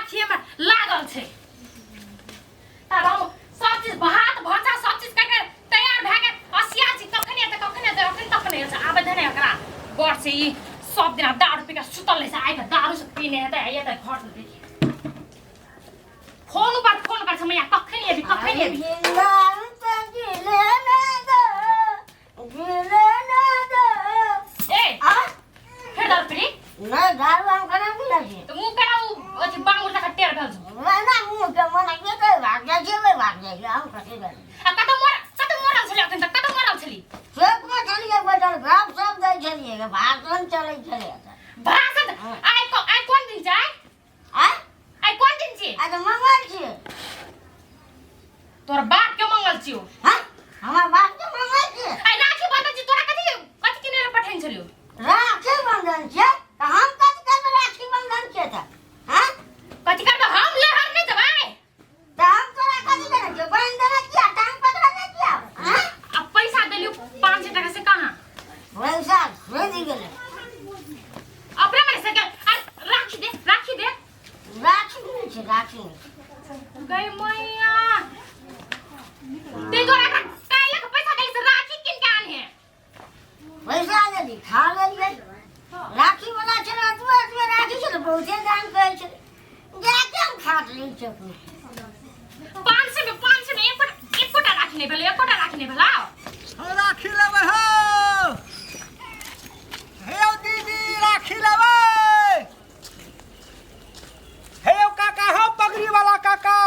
राखी में लागल छे तब हम सब चीज भात भजा सब चीज करके तैयार भ के असिया छी कखने त अखन तक नहीं छै आबे धने एकरा गड़ से ई सब दिन दारू पी के सुतल ले से आइ के दारू से पीने है त आइए त घर से देखी फोन कर छ मैया कखने एबी ए आ फेर दारू पी नहीं दारू हम कना भी लगी तो मुंह केना अथी बांगुर का टेर भेल छ ना मुंह के मन के भाग जाए हम कथि करे आ कत मोरल छली अखन तक कत मोरल छली खेत में चलिए बैठल गाप सब दै छलिए के भाषण चलै छले भाषण आइ कोन दिन छै आइ कोन दिन छी आज मंगल छी तोर बाप के मंगल छियो हां हमर बाप के मंगल छी आइ राखी बंधन छी तोरा कथि किने ले पठाइन छलियो राखी बंधन छै त हम कथि करब राखी बंधन छै त हां कथि करब हम ले हर नहीं जबै त हम तोरा कथि करे के बंधन किया टांग पकड़ा नहीं किया हां अब पैसा देलियो 500 टका से कहां पैसा दे दी गेले अपने में से राखी दे राखी नहीं छै राखी गई मैया ते तोरा काइले के पैसा देली से राखी किन के आन है पैसा देली खा लेलिए राखी वाला छले तू राखी छले बहुते दाम कहै छै जाके हम खा लै छै 500 में एकोटा राखी नहीं भेल राखी लेबै हो हे दीदी राखी लेबै हे काका हो पगड़ी वाला काका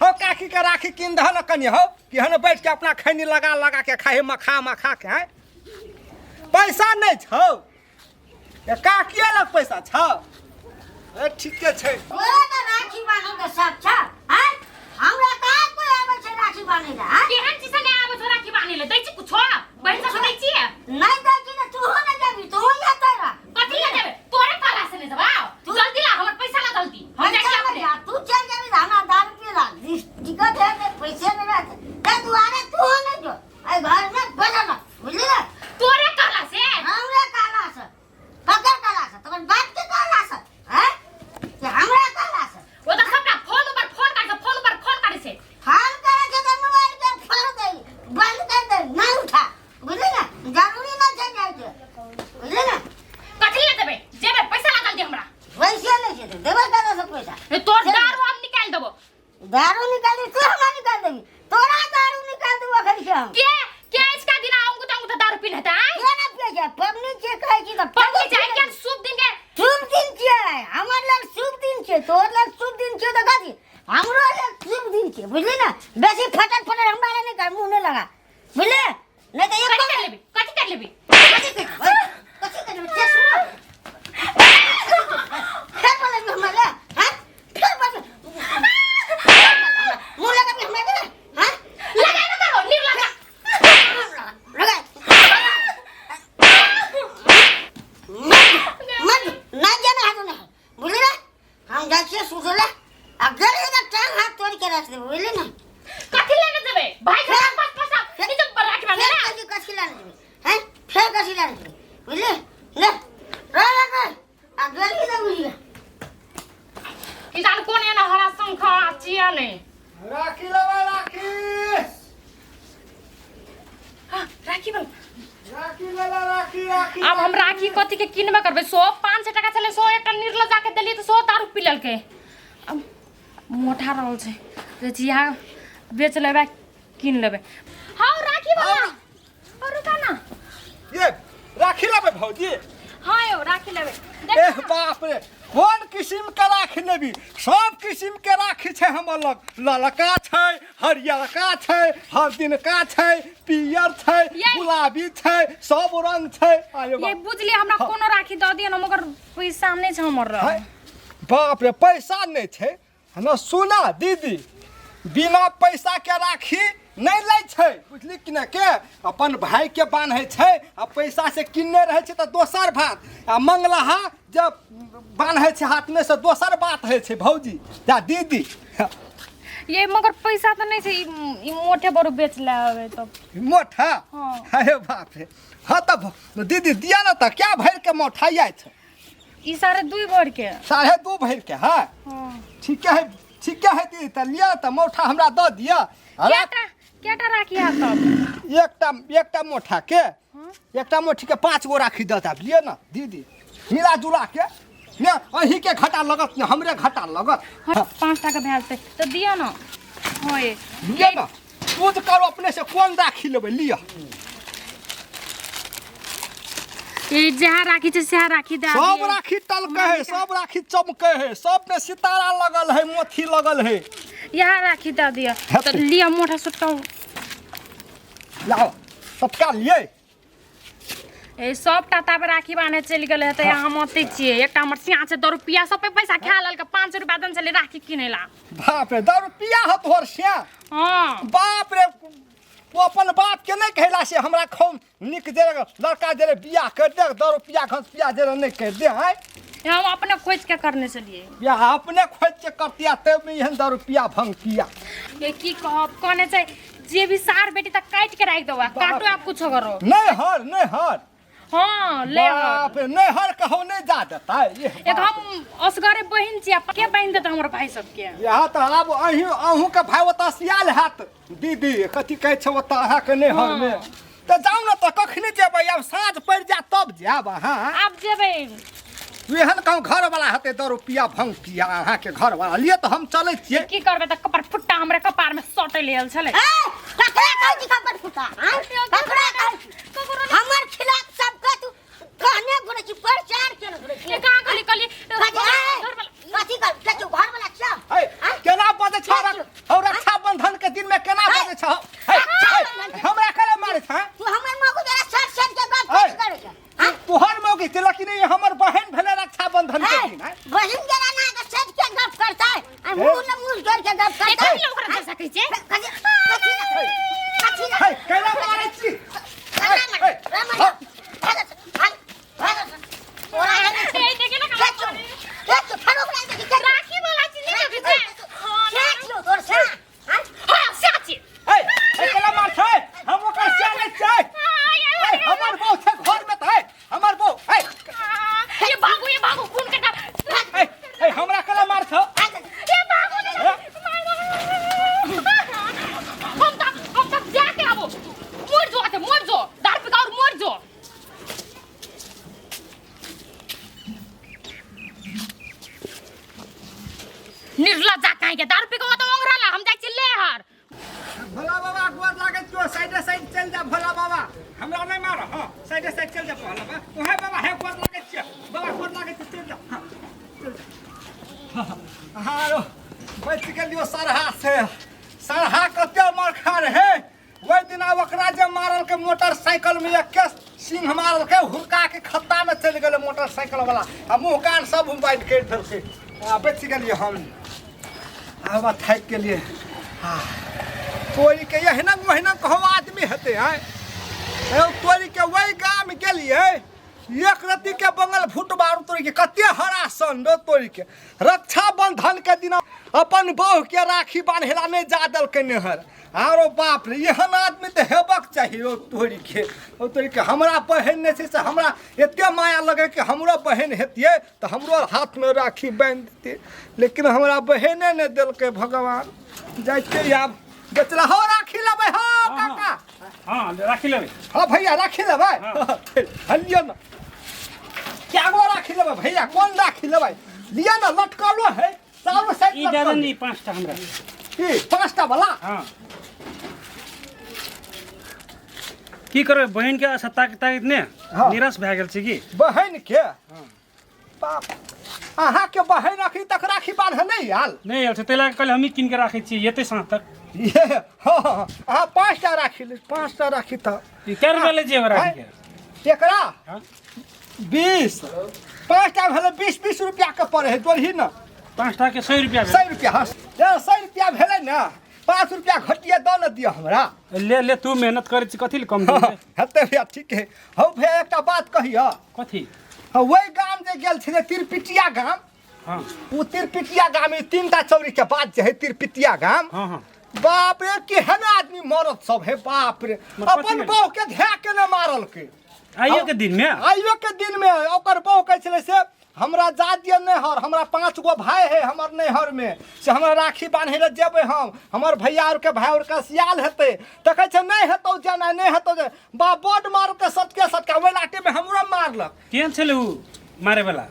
हो काकी के राखी किन दह न कनी हो कि हन बैठ के अपना खैनी लगा के खाए मखा के हैं पैसा नहीं छौ ए काकिए लग पैसा छौ ए ठीके छै ओए त राखी बान्हे के सब छ हैं हमरा कहाँ कोई आबै छै राखी बान्हे ला केहन चीज ने आबे छ राखी बान्हे ले दै छी कुछो बहिन सब दै छी नहीं दै छी त तू हो न जाबी तू हो या तेरा कथि ले देबे तोरे काला से नहीं देबा तू जल्दी ला हमर पैसा ला जल्दी हम जाके अपने तू चल जाबी हमरा दारू पिला टिकट है के पैसे नहीं रहते त दुआरे तू हो न जो ए घर में बजा ना बुझली ना तोरे काला से हमरा काला से ककर काला से तोर बाप के काला से हैं कि हमरा काला से वो तो सबका फोन पर फोन करे से फोन करे के तो मोबाइल के फोन दे बंद कर दे नहीं उठा बुझली ना जरूरी ना चल जाए के बुझली ना कथि ले देबे जेबे पैसा ला जल्दी हमरा पैसे नहीं छै देबे करा से पैसा तोर दारू हम निकाल देबो दारू निकाली तू हमरा निकाल देबी तोरा दारू निकाल देबो खरी से हम के इसका दिन अंगूठा दारू पीने था के ना पिए जा पबनी के खाई छी त पगली जाए के शुभ दिन छै हमर लेल शुभ दिन छै तोर लेल शुभ दिन छै त कथि हमरो लेल शुभ दिन छै बुझली ना बेसी फटल हमरा नहीं कर मुंह नहीं लगा बुझले नहीं त एक कथि कर लेबी कथि कर लेबी के सुनो फिर बोले हमरा हां फिर बोले मुंह लगा भी हमरा हां लगा ना करो नीर लगा लगा मत ना जाने हाथ नहीं बुझली ना हम जाके सुझले अगर ये टांग हाथ तोड़ के रख दे बुझली ना कथि लेने देबे भाई के पास पैसा नहीं तो राखी बांधे ना कथि लाने देबे हैं फिर कथि लाने देबे बुझली ले रे अगर ये ना बुझली कि जान कोन एना हरा संखा चिया ने राखी लेबै राखी हां राखी बन राखी लेला राखी अब हम राखी कथि के किनबे करबे 500 टका चले 100 एकटा निर्ल जाके देली तो 100 दारू पी लेलके अब मोटा रहल छै जे जिया बेच लेबे किन लेबे हां राखी वाला और रुका ना ये राखी लेबै भौजी हां यो राखी लेबे ए बाप रे कोन किस्म के राखी लेबी सब किस्म के राखी छै हमर लग ललका छै हरियरका छै हरदिनका छै पियर छै गुलाबी छै सब रंग छै आयो ये बुझली हमरा कोनो राखी द दिय न मगर पैसा नहीं छै हमर बाप रे पैसा नहीं छै ना सुना दीदी बिना पैसा के राखी नहीं लै छै बुझली कि ना के अपन भाई के बांधे छै आ पैसा से किन्ने रहे छै त दोसर बात आ मंगलहा जब बांधे छै हाथ में से दोसर बात है छै भौजी जा दीदी ये मगर पैसा तो नहीं छै ई मोठे बड़ो बेच लेवे तो मोठा हां अरे बाप रे हां तब दीदी दिया ना त क्या भर के मोठाई छै ई 2.5 भर के 2.5 भर के हां हां ठीक है दीदी त लिया त मोठा हमरा द दिया केटा राखी आ तब एकटा मोठा के एकटा मोठी के 5 गो राखी द तब लिया ना दीदी मिला जुला के ने अही के घाटा लगत ने हमरे घाटा लगत 5 टा के भेलते तो दियो ना होए लिया ना खुद करो अपने से कौन राखी लेबै लिया ये जहाँ राखी छै सेहा राखी दे सब राखी टलके है सब राखी चमके है सब में सितारा लगल है मोती लगल है यहाँ राखी दे दिया तो लिया मोटा सुट्टा लाओ तत्काल लिए ए सब टाटा पे राखी बांधे चल गेल है तो यहाँ हम आते छिए एकटा हमर सिया छै 10 रुपया सब पे पैसा खा लेल के 5 रुपया दन चले राखी किनेला बाप रे 10 रुपया ह तोहर सिया हां बाप रे वो अपन बाप के नहीं कहला से हमरा खूब निक जे लड़का जे बियाह कर दे 10 रुपया घंस जे नहीं कर दे है हम अपने खोज के करने चलिए या अपने खोज के करतिया तब में यहन 10 रुपया भंग पिया ये की कहब कोने छै जे भी सार बेटी तक काट के राख देवा काटो आप कुछ करो नहीं हर हां ले बाप रे नहीं हर कहो नहीं जा देता ये एक हम असगरे बहिन छी के बहिन देत हमर भाई सब के यहाँ तो अब अहूँ के भाई ओतऽ सियाल हैत दीदी कथी कहै छै ओतऽ अहाँके नहीं हर में तो जाऊ ना तो कखनी जेबै अब साँझ पड़ जा तब जाब अहाँ आप जेबै एहन कहूँ घर वाला हते 10 रुपया भंग पिया अहाँ के घर वाला लिए तो हम चले छिए की करबे त कपार फुट्टा हमरे कपार में सटे लेल छले ककरा कहै छी कपड़ फुटा ककरा हमर खिलाफ सब के तू कहने घुरे छी प्रचार केने घुरे छी ये कहां गली गली घर वाला कथी कर के तू घर वाला छ है केना बजे छ और रक्षा बंधन के दिन में केना बजे छ हमरा करे मारे छ तू हमर मगु जरा सट के बात करे छ तोहर मौगी ते लेकिन ये हमर बहन भेले रक्षा बंधन के दिन है बहिन जरा ना के सट के गप करता है मुंह न मुंह जोड़ के गप करता है लोग कर सकै छै कथी है केना मारे छी राखी वाला चीज नहीं देबे केना मार छै हम ओकर सिया नहीं छै हमर बहू छै घर में त है हमर बहू है ये भागो खून के है हमरा केना मार छ ये भागो हम तक जाके आबो मोर जो दार पे और मोर जो निर्लज्जा काहे के दार पे को तो ओंगराला हम जाय चले हर भोला बाबा गोर लागे तो साइड चल जा भोला बाबा हमरा नहीं मार हां साइड चल जा भोला बाबा ओहे बाबा है गोर लागे छ बाबा गोर लागे चल जा हां रो बच गेलियो सरहा कते मार खा रहे ओइ दिन ओकरा जे मारल के मोटरसाइकिल में एक सिंह मारल के हुरका के खत्ता में चल गेले मोटरसाइकिल वाला आ मुंह कान सब बाइट के धरके आ बच गेलियो हम अब थाक के लिए तोरी के यहना महीना कहो आदमी हेते हैं तोरी के वही गाम गेलिए एक रत्ती के बंगल फुटबार तोरी के कते हरा सन दो तोरी के रक्षा बंधन के दिन अपन बहू के राखी बांधेला नहीं जा दल के नहर आरो बाप रे एहन आदमी तो हेबक चाहिए ओ तोरी के हमरा बहन नहीं छै से हमरा एते माया लगे कि हमरो बहन हेतिए तो हमरो हाथ में राखी बांध देते लेकिन हमरा बहने नहीं दिल के भगवान जाइते आब बेचला हो राखी लेबै हो काका हां राखी लेबै हां भैया राखी लेबै हलियो ना क्या गो राखी लेबै भैया कौन राखी लेबै लिया ना लटकलो है चारों साइड ई ज्यादा नहीं 5टा हमरा की 5टा वाला हां की करबै बहन के सत्ता के ताकत ने निराश भए गेल छै की बहन के बाप अहाँ के बहन अखनी तक राखी बांध नहीं आल नहीं आयल छै तै लए कल हम ही किन के राखै छी एते साँझ तक ये हां अहाँ 5टा राखी ले 5टा राखी त ई क्या रुपया ले जेब राखी के एकरा हां 20 5टा भेले 20 रुपया के पड़े है जोड़ही ना 5टा के 100 रुपया 100 रुपया हाँ 100 रुपया भेले ना 5 रुपया घटिया दो न दियो हमरा ले तू मेहनत करे छी कथि ले कम दे हेते भैया ठीक है हौ भैया एकटा बात कहियो कथि वही गाम जे गेल छले तिरपिटिया गाम हां वो तिरपिटिया गाम में 3टा चौरी के बाद जे है तिरपिटिया गाम हां हां बाप रे केहन आदमी मरद सब है बाप रे अपन बहू के ध्या के न मारल के आइयो के दिन में आइयो के दिन में ओकर बहू कहै छले से हमरा जा दिए नैहर, हमरा 5 गो भाई है हमर नैहर में से हमरा राखी बांधे ले जेबै हम, हमर भैया और के भाई और के सियाल हेतै त कहै छै नहीं हेतौ जाना, नहीं हेतौ जे बा बोड मार के सटके सटका ओइ लाटे में हमरो मारलक। केहन छलै उ मारे वाला?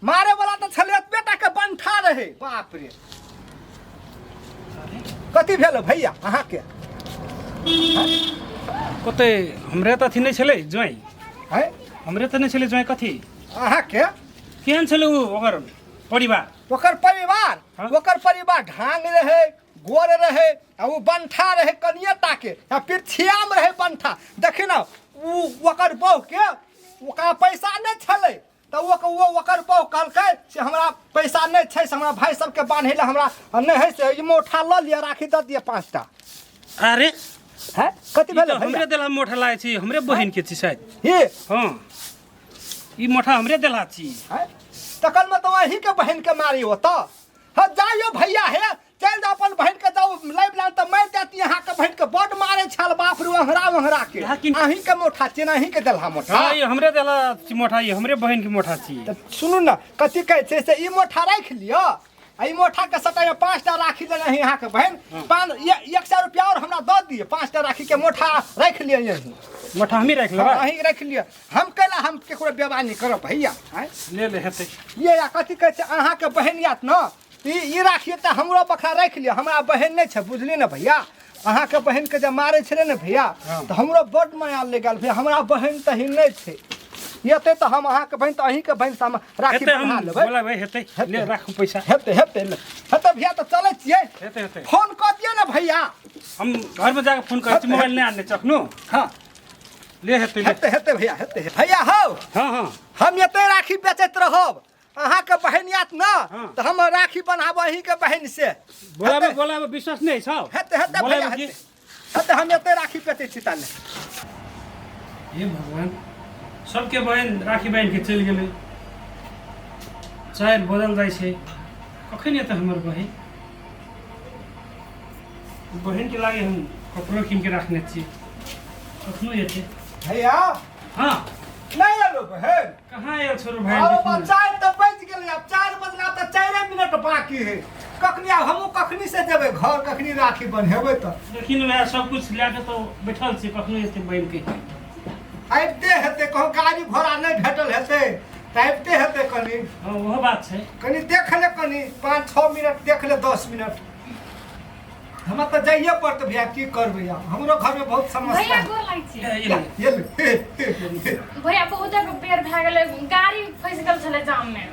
मारे वाला त छलै बेटा के बंठा रहे। बाप रे कथी भेल भैया अहाँ के? कते हमरे त थी नै छलै ज्वाई, है हमरे त नै छलै ज्वाई कथी? अहाँ के केहन छलै उ ओकर परिवार? ओकर परिवार हाँ? ओकर परिवार ढांग रहे, गोर रहे, आ वो बंठा रहे कनिए टाके, आ पीछिया में रहे बंठा। देखी ना ओकर बहू के ओकरा पैसा नहीं छले तो ओकर बहू कहलकै से हमरा पैसा नहीं छै से हमरा भाई सबके बांधे ले हमरा नहीं है से ई मोठा ल लिया राखी द दिए 5टा। अरे है कथी भेल हमरे देला मोठा लागे छी, हमरे बहिन के छी शायद। ये हां ई मोठा हमरे देला छी। है तकल में तो वही के बहन के मारी हो तो हाँ जाइयो भैया है चल जाओ अपन बहन के जाओ लाइव लान तो मार देती यहाँ के बहन के बड मारे छल बाप रे वहरा के अही के मोठा छी ना, अही के देला मोठा। हां ये हमरे देला छी मोठा, ये हमरे बहिन के मोठा छी। तो सुनू ना कथी कहै छै से ई मोठा राख लियो, ई मोठा के सटा में 5टा राखी देना है यहाँ के बहन 100 रुपया और हमरा दे दिए 5टा राखी के मोठा राख लियो यही मोठा हमी रख लेबा। अही रख लियो हम कहला हम केकरो बेवा नहीं करब भैया। ले ले हेतै ये या कथी कहै छै अहाँ के बहन यात न ई राखिए त हमरो बखरा राख लियो, हमरा बहन नहीं छै बुझली ना भैया। अहाँ के बहन के जब मारे छले ना भैया तो हमरो बड माया ले गेल भैया, हमरा बहन तही नहीं छै येते तो हम अहाँ के बहन तो अही के बहन से हम राखी बना लेबै। बोला भाई हेतै ले राखू पैसा। हेतै भैया तो चलै छियै हेतै फोन कर दियो ना भैया, हम घर में जाके फोन करै छी, मोबाइल नहीं आने चखनो। हां ले हेतै भैया भैया हो हां हम एते राखी बेचैत रहब अहाँ के बहन यात ना तो हम राखी बनाब अही के बहन से। बोला विश्वास नहीं छ? हेतै भैया हेतै हम एते राखी बेचै छी ताले। हे भगवान सबके बहन राखी बहन के चल गेलै, चाहे बदल जाइ छै कखन एतै हमर बहन के लागे हम कपड़ो कीन के रखने छी कखनो एतै। भैया हाँ नहीं आलो बहन कहाँ आयल छोरो भाई? अब 4 तो बज गेलै, अब 4 बजला तो 4 मिनट बाकी है। कखनी आब हमहू कखनी से जेबै घर, कखनी राखी बन्हेबै तो लेकिन वह सब कुछ लाके तो बैठल छी, कखनो एतै बहन के आबिते हेतै कहूँ गाड़ी घोड़ा नहीं भेटल हेतै तो आबिते हेतै कनी। हाँ वह बात छै। कनी देख ले कनी 5-6 मिनट देख ले 10 मिनट हमरा तो जाइए पड़त भैया की करबै यार, हमरो घर में बहुत समस्या भैया है। गोर लागै छी। ये ले भैया बहुत जगह पेड़ भए गेलै, गाड़ी फंस गेल छलै जाम में।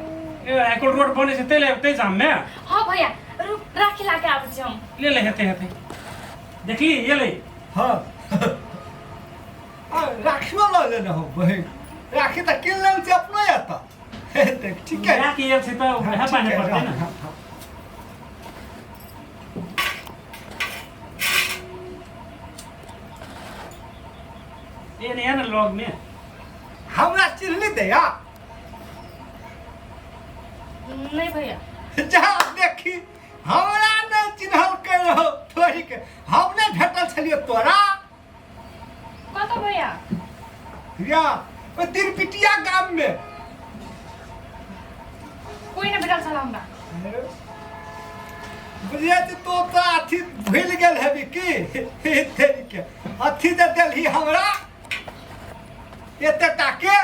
एकल रोड बने छै ते जाम में। हाँ भैया रुक राखी लाके आबै छी हम। ले हेतै देखली ये ले। हाँ राखियो ल लेना हो बहन, राखी तो किन लेन से अपनो आता ठीक है राखी ये छै तो वह पाने पड़तै ना। ये नहीं है ना लॉग में हमरा चिन्हली दे या नहीं भैया जा देखी हमरा नहीं चिन्हल के रहो थोड़ी के हम नहीं भेटल छलिए तोरा कत भैया या ओ तिरपिटिया गांव में कोई नहीं भेटल छल हमरा। बुझिए तो अथी भूल गेल हेबी की तेरी के अथी दे देलही हमरा एते टाके।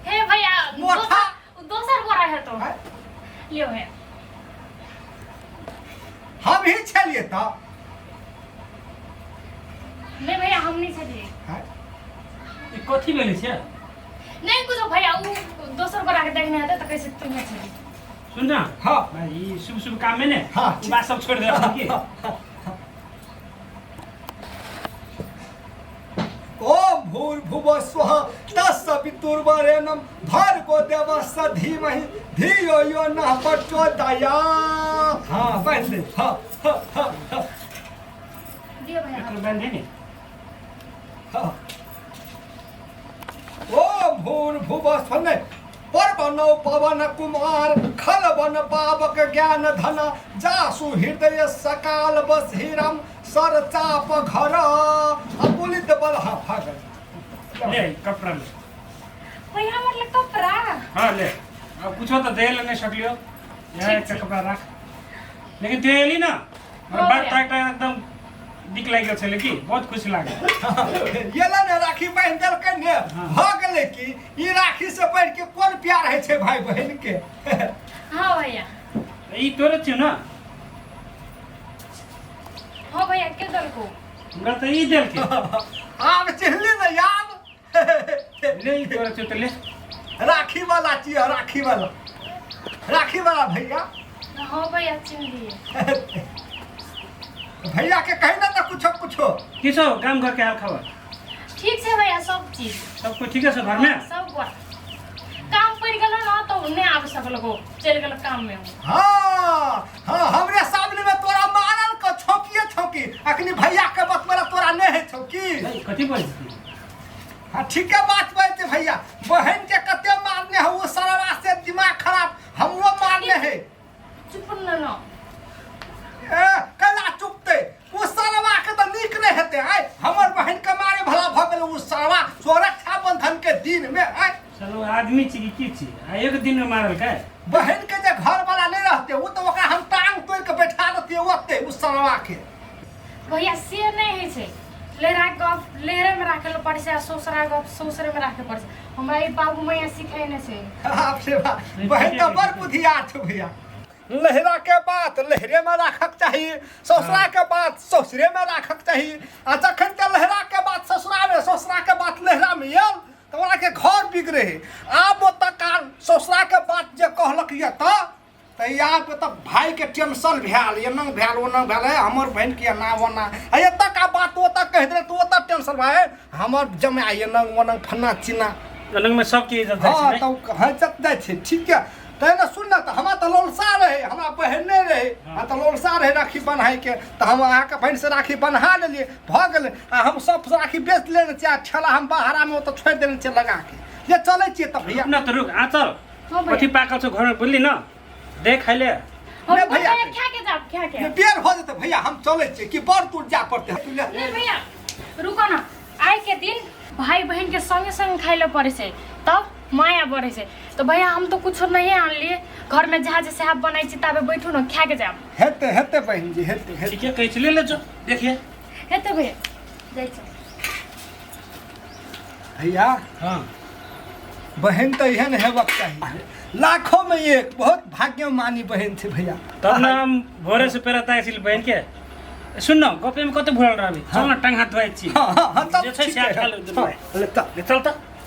हे भैया मोठा दोसर गोरा है तो लियो है हम ही छलिए तो नहीं भैया हम नहीं छलिए। ई कथी भेलै छै? नहीं कुछ भैया वो दोसर गोरा के देखने हेतै त कैसे तुम छलिए। सुन ना हाँ भाई शुभ काम में ने हाँ बात सब छोड़ दे की ओम भूर्भुवः स्वः तत्सवितुर्वरेण्यं भर्गो देवस्य धीमहि धियो यो नः प्रचोदयात्। हाँ बंद हाँ दियो भैया एकर बंद है ने। हाँ ओम भूर्भुवः स्वः पर्वणो पवन कुमार खलवन पावक ज्ञान धन जासु हृदय सकाल बसहिरम सर चाप घर अपुलित बल। हाँ भागल ले कपड़ा में भैया मतलब कपड़ा हाँ ले अब पूछो तो दे लेने सकलियो यहाँ एक कपड़ा रख लेकिन तू एली ना और हाँ, बात भैया। टाइट एकदम दिख लग गया लेकिन बहुत खुशी लागे ये ला ने राखी बांध देलकै ने भ गेलै कि ई राखी से बढ़ के कोन प्यार है छै भाई बहन के हाँ भैया ई तोरे थियो ना हाँ भैया के दल को हमरा तो ई देल के आब चिन्हली न याद ले ई तोरे थियो तो ले राखी वाला चिया राखी वाला भैया हाँ भैया चिन्ह लिए भैया के कहीं ना कुछो किसो काम घर के हाल खबर ठीक है भैया सब चीज सब कुछ ठीक है सब घर में सब हुआ काम पड़ गलो ना तो नहीं आ सकलो को चल गलो काम में हाँ हमरे सामने में तोरा मारल को छौकी अखनी भैया के बतबरा तोरा नहीं है छौकी कथी बोल हाँ ठीक है बात बात भैया बहन के कते मारने है वो सरवा से दिमाग खराब हमरो मारने है चुप न कला चुपते वो सरवा के तो नीक नहीं हेते आय हमर बहन के मारे भला भ गेल वो सरवा सुरक्षा बंधन के दिन में आय चलो आदमी छी की छी आ एक दिन में मारल का बहन के जे घर वाला नहीं रहते वो तो ओकरा हम टांग तोड़ के बैठा देते ओते उस सरवा के भैया से नहीं है छे लेरा गप लेरे में राखे पड़े से सोसरा गप सोसरे में राखे पड़े से हमरा ई बाबू मैया सिखाइने से आपसे बहन तो बड़ बुद्धियार छो भैया लहरा के बात लहरे में राखक चाहिए ससुरा के बात ससुरे में राखक चाहिए आ जखन के लहरा के बात ससुरा में ससुरा के बात लहरा में यल तो ओकरा के घर बिगड़े है आब ओतऽ काल ससुरा के बात जे कहलक ये तो यहाँ पे तो भाई के टेंशन भेल एना भेल ओना भेल है हमर बहन के एना ओना एतऽ का बात ओतऽ कह दे तो ओतऽ टेंशन भाई हमर जमाई एना ओना फन्ना चिन्ना अलग में सब की इज्जत हाँ है तो हजत जाए छे ठीक है तैने सुन ना तो हमरा तो लोलसा रहे हमरा बहन नहीं रहे आ तो लोलसा रहे राखी बन्हाई के तो हम अहाँ के बहन से राखी बन्हा लेलिए भ गेलै आ हम सब राखी बेच लेने छियै आ ठेला हम बाहरा में तो छोड़ देने छियै लगा के ये चले छियै तब भैया ना तो रुक आ चल हाँ भैया। कथी पाकल छ घर में बोलली ना देख खाइले हम ले भैया। भैया क्या के जाब क्या ये के बेर हो जेते भैया हम चले छियै कि बड़ दूर जा पड़ते है ले भैया रुको ना आए के दिन भाई बहन के संगे संग खाइले पड़े से तब माया बढ़े से तो भैया हम तो कुछ नहीं आन लिए घर में जहाँ जैसे आप बनाई छी ताबे बैठू ना खा के जाब हेते हेते बहन जी हेते ठीक है कह चले ले जो देखिए हेते भैया जाई छ भैया हां बहन तो एहन हेबक चाहिए लाखों में एक बहुत भाग्यमानी बहन थी भैया तब ना हम भोरे से पेरा ताई छिल बहन के सुन न गपे में कते भुरल रहबी चल ना टांग हाथ धोइ छी हाँ तब जे छै ठीक से है। खा ले हाँ, ले तब चल त